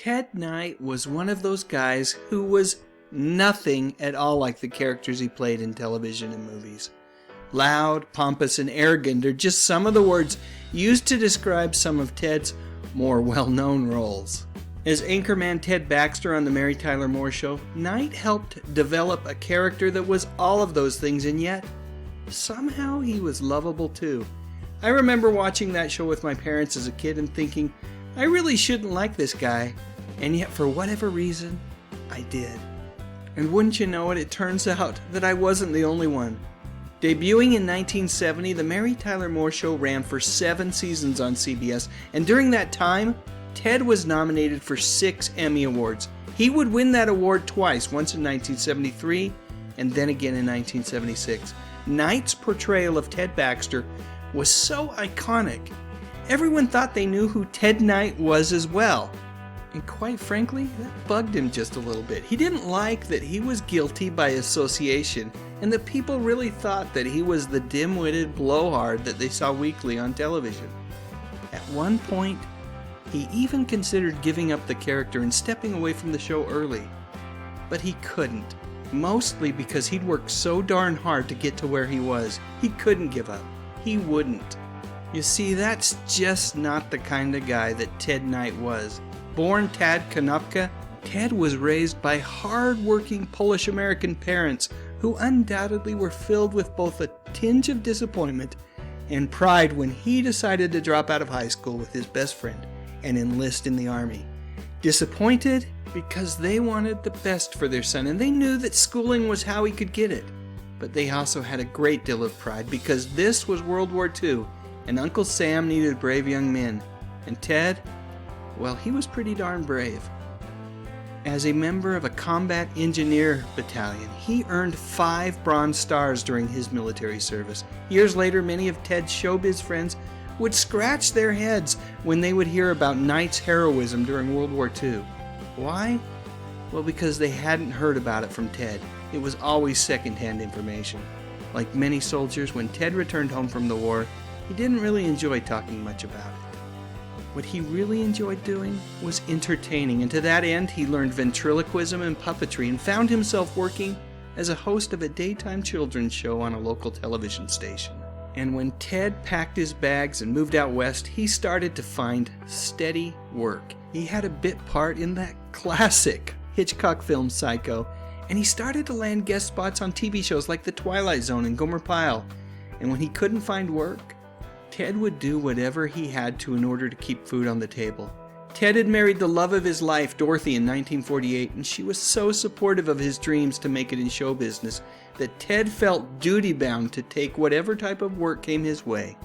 Ted Knight was one of those guys who was nothing at all like the characters he played in television and movies. Loud, pompous, and arrogant are just some of the words used to describe some of Ted's more well-known roles. As anchorman Ted Baxter on The Mary Tyler Moore Show, Knight helped develop a character that was all of those things, and yet, somehow he was lovable too. I remember watching that show with my parents as a kid and thinking, I really shouldn't like this guy, and yet for whatever reason, I did. And wouldn't you know it, it turns out that I wasn't the only one. Debuting in 1970, The Mary Tyler Moore Show ran for 7 seasons on CBS, and during that time, Ted was nominated for 6 Emmy Awards. He would win that award twice, once in 1973 and then again in 1976. Knight's portrayal of Ted Baxter was so iconic. Everyone thought they knew who Ted Knight was as well. And quite frankly, that bugged him just a little bit. He didn't like that he was guilty by association, and that people really thought that he was the dim-witted blowhard that they saw weekly on television. At one point, he even considered giving up the character and stepping away from the show early. But he couldn't, mostly because he'd worked so darn hard to get to where he was. He couldn't give up. He wouldn't. You see, that's just not the kind of guy that Ted Knight was. Born Tad Konopka, Ted was raised by hard-working Polish-American parents who undoubtedly were filled with both a tinge of disappointment and pride when he decided to drop out of high school with his best friend and enlist in the Army. Disappointed because they wanted the best for their son, and they knew that schooling was how he could get it. But they also had a great deal of pride because this was World War II, and Uncle Sam needed brave young men. And Ted, well, he was pretty darn brave. As a member of a combat engineer battalion, he earned 5 Bronze Stars during his military service. Years later, many of Ted's showbiz friends would scratch their heads when they would hear about Knight's heroism during World War II. Why? Well, because they hadn't heard about it from Ted. It was always secondhand information. Like many soldiers, when Ted returned home from the war, he didn't really enjoy talking much about it. What he really enjoyed doing was entertaining, and to that end, he learned ventriloquism and puppetry and found himself working as a host of a daytime children's show on a local television station. And when Ted packed his bags and moved out west, he started to find steady work. He had a bit part in that classic Hitchcock film Psycho, and he started to land guest spots on TV shows like The Twilight Zone and Gomer Pyle. And when he couldn't find work, Ted would do whatever he had to in order to keep food on the table. Ted had married the love of his life, Dorothy, in 1948, and she was so supportive of his dreams to make it in show business that Ted felt duty-bound to take whatever type of work came his way.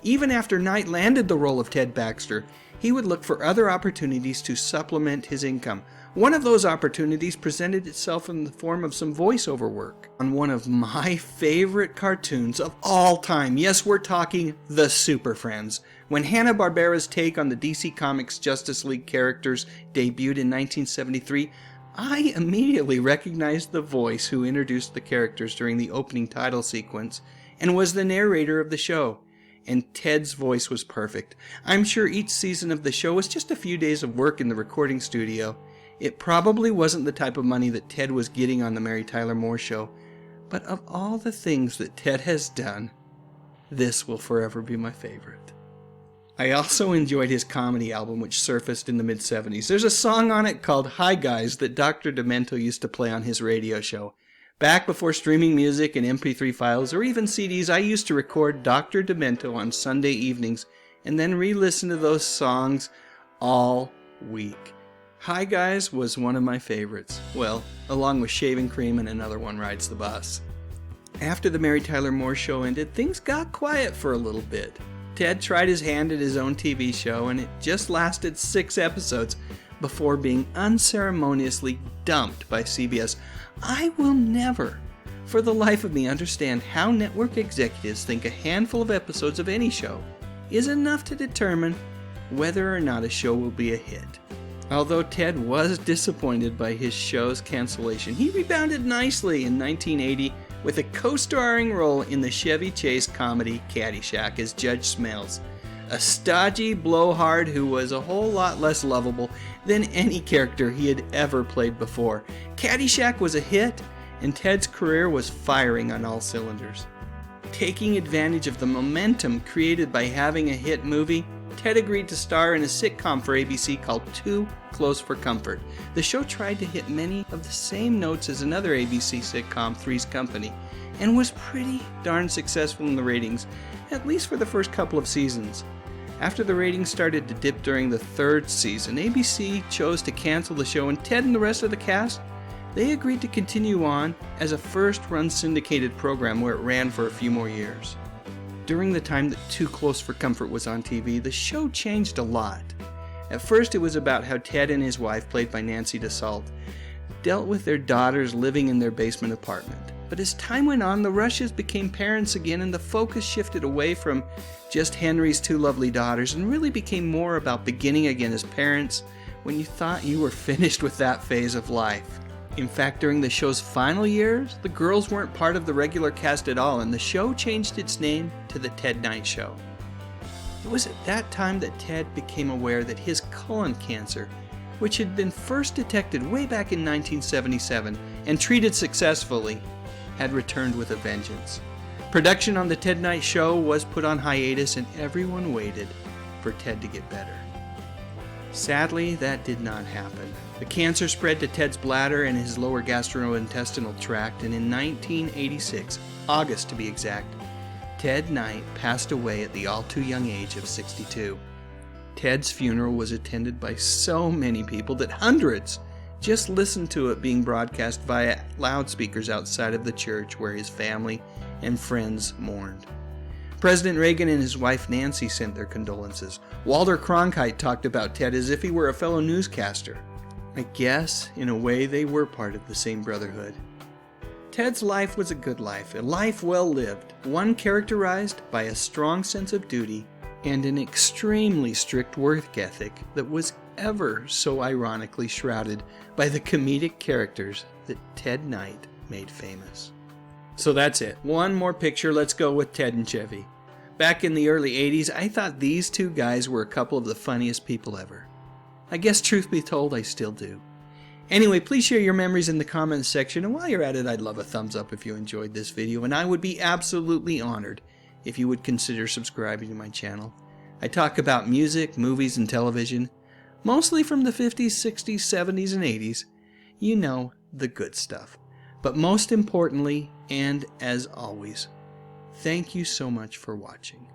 Even after Knight landed the role of Ted Baxter, he would look for other opportunities to supplement his income. One of those opportunities presented itself in the form of some voiceover work on one of my favorite cartoons of all time. Yes, we're talking The Super Friends. When Hanna-Barbera's take on the DC Comics Justice League characters debuted in 1973, I immediately recognized the voice who introduced the characters during the opening title sequence and was the narrator of the show. And Ted's voice was perfect. I'm sure each season of the show was just a few days of work in the recording studio. It probably wasn't the type of money that Ted was getting on The Mary Tyler Moore Show, but of all the things that Ted has done, this will forever be my favorite. I also enjoyed his comedy album, which surfaced in the mid-70s. There's a song on it called Hi Guys that Dr. Demento used to play on his radio show. Back before streaming music and MP3 files or even CDs, I used to record Dr. Demento on Sunday evenings and then re-listen to those songs all week. Hi Guys was one of my favorites. Well, along with Shaving Cream and Another One Rides the Bus. After the Mary Tyler Moore Show ended, things got quiet for a little bit. Ted tried his hand at his own TV show, and it just lasted 6 episodes before being unceremoniously dumped by CBS. I will never, for the life of me, understand how network executives think a handful of episodes of any show is enough to determine whether or not a show will be a hit. Although Ted was disappointed by his show's cancellation, he rebounded nicely in 1980 with a co-starring role in the Chevy Chase comedy Caddyshack as Judge Smails. a stodgy blowhard who was a whole lot less lovable than any character he had ever played before. Caddyshack was a hit, and Ted's career was firing on all cylinders. Taking advantage of the momentum created by having a hit movie, Ted agreed to star in a sitcom for ABC called Too Close for Comfort. The show tried to hit many of the same notes as another ABC sitcom, Three's Company, and was pretty darn successful in the ratings, at least for the first couple of seasons. After the ratings started to dip during the third season, ABC chose to cancel the show, and Ted and the rest of the cast, they agreed to continue on as a first-run syndicated program where it ran for a few more years. During the time that Too Close for Comfort was on TV, the show changed a lot. At first, it was about how Ted and his wife, played by Nancy DeSalt, dealt with their daughters living in their basement apartment. But as time went on, the Rushes became parents again, and the focus shifted away from just Henry's two lovely daughters and really became more about beginning again as parents when you thought you were finished with that phase of life. In fact, during the show's final years, the girls weren't part of the regular cast at all, and the show changed its name to The Ted Knight Show. It was at that time that Ted became aware that his colon cancer, which had been first detected way back in 1977 and treated successfully, had returned with a vengeance. Production on The Ted Knight Show was put on hiatus, and everyone waited for Ted to get better. Sadly, that did not happen. The cancer spread to Ted's bladder and his lower gastrointestinal tract, and in 1986, August to be exact, Ted Knight passed away at the all-too-young age of 62. Ted's funeral was attended by so many people that hundreds just listened to it being broadcast via loudspeakers outside of the church where his family and friends mourned. President Reagan and his wife Nancy sent their condolences. Walter Cronkite talked about Ted as if he were a fellow newscaster. I guess, in a way, they were part of the same brotherhood. Ted's life was a good life, a life well lived, one characterized by a strong sense of duty and an extremely strict work ethic that was ever so ironically shrouded by the comedic characters that Ted Knight made famous. So that's it. One more picture. Let's go with Ted and Chevy. Back in the early 80s, I thought these two guys were a couple of the funniest people ever. I guess truth be told, I still do. Anyway, please share your memories in the comments section, and while you're at it, I'd love a thumbs up if you enjoyed this video, and I would be absolutely honored if you would consider subscribing to my channel. I talk about music, movies, and television, mostly from the 50s, 60s, 70s, and 80s. You know, the good stuff. But most importantly, and as always, thank you so much for watching.